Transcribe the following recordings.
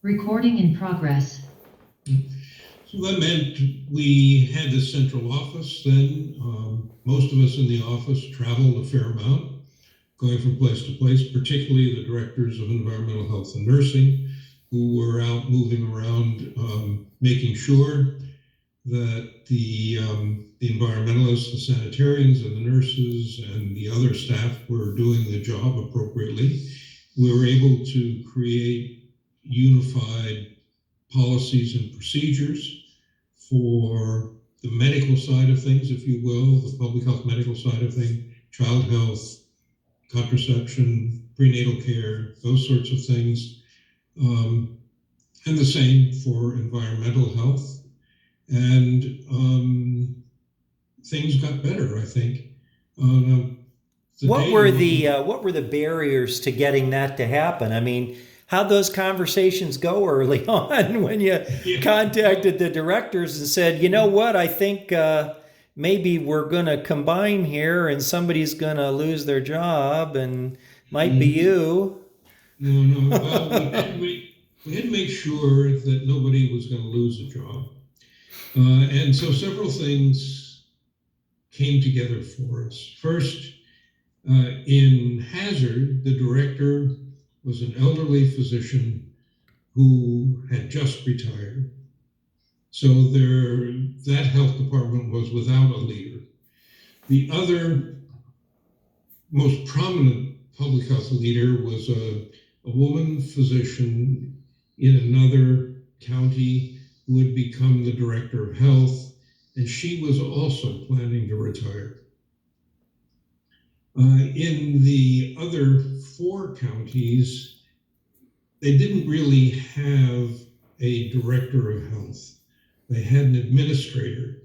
Recording in progress. So that meant we had this central office then. Most of us in the office traveled a fair amount, going from place to place, particularly the directors of environmental health and nursing, who were out moving around, making sure that the environmentalists, the sanitarians, and the nurses and the other staff were doing the job appropriately. We were able to create unified policies and procedures for the medical side of things, if you will, the public health medical side of things, child health, contraception, prenatal care, those sorts of things. And the same for environmental health. And things got better, I think. What were the barriers to getting that to happen? I mean, how'd those conversations go early on when you contacted the directors and said, you know what, I think maybe we're going to combine here and somebody's going to lose their job and might be you? No. Well, we had to make sure that nobody was going to lose a job. And so several things came together for us. First, in Hazard, the director was an elderly physician who had just retired. So that health department was without a leader. The other most prominent public health leader was a woman physician in another county who had become the director of health, and she was also planning to retire. In the other 4 counties, they didn't really have a director of health. They had an administrator.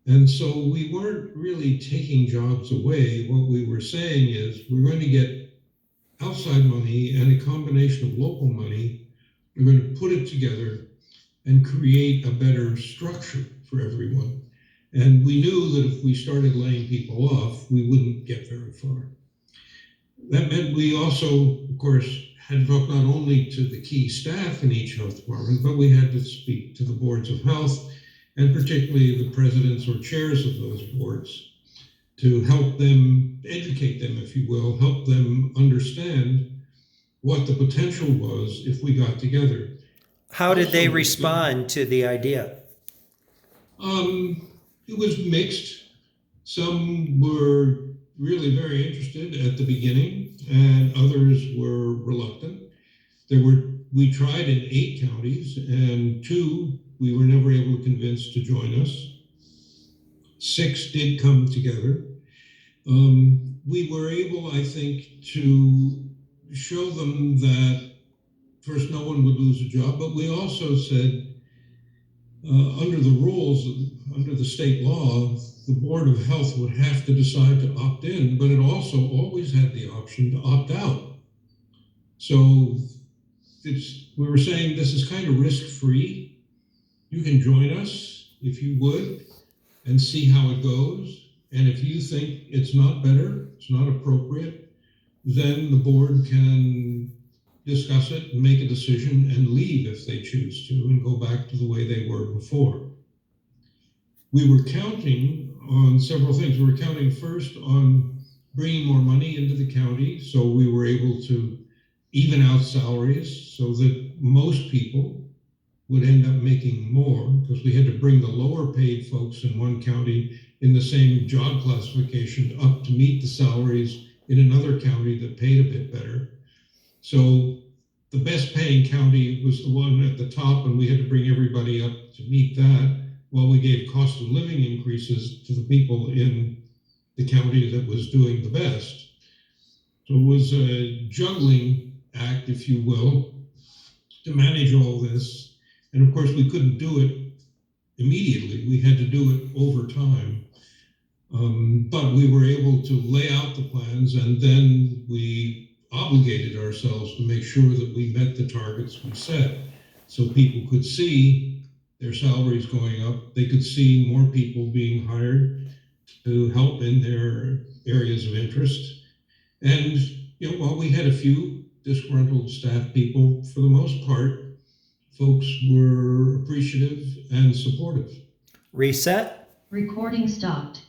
And so we weren't really taking jobs away. What we were saying is we're going to get outside money and a combination of local money. We're going to put it together and create a better structure for everyone. And we knew that if we started laying people off, we wouldn't get very far. That meant we also, of course, had to talk not only to the key staff in each health department, but we had to speak to the boards of health, and particularly the presidents or chairs of those boards, to help them, educate them, if you will, help them understand what the potential was if we got together. How did they respond to the idea? It was mixed. Some were really very interested at the beginning, and others were reluctant. We tried in 8 counties, and 2 we were never able to convince to join us. 6 did come together. We were able, I think, to show them that first, no one would lose a job, but we also said, under the rules, under the state law, the Board of Health would have to decide to opt in, but it also always had the option to opt out. So we were saying this is kind of risk-free. You can join us if you would and see how it goes. And if you think it's not better, it's not appropriate, then the board can discuss it and make a decision and leave if they choose to and go back to the way they were before. We were counting on several things. We were counting first on bringing more money into the county, so we were able to even out salaries so that most people would end up making more, because we had to bring the lower paid folks in one county in the same job classification up to meet the salaries in another county that paid a bit better. So the best paying county was the one at the top, and we had to bring everybody up to meet that, while we gave cost of living increases to the people in the county that was doing the best. So it was a juggling act, if you will, to manage all this. And of course, we couldn't do it immediately. We had to do it over time. But we were able to lay out the plans, and then we obligated ourselves to make sure that we met the targets we set, so people could see their salaries going up. They could see more people being hired to help in their areas of interest. And while we had a few disgruntled staff people, for the most part, folks were appreciative and supportive. Reset. Recording stopped.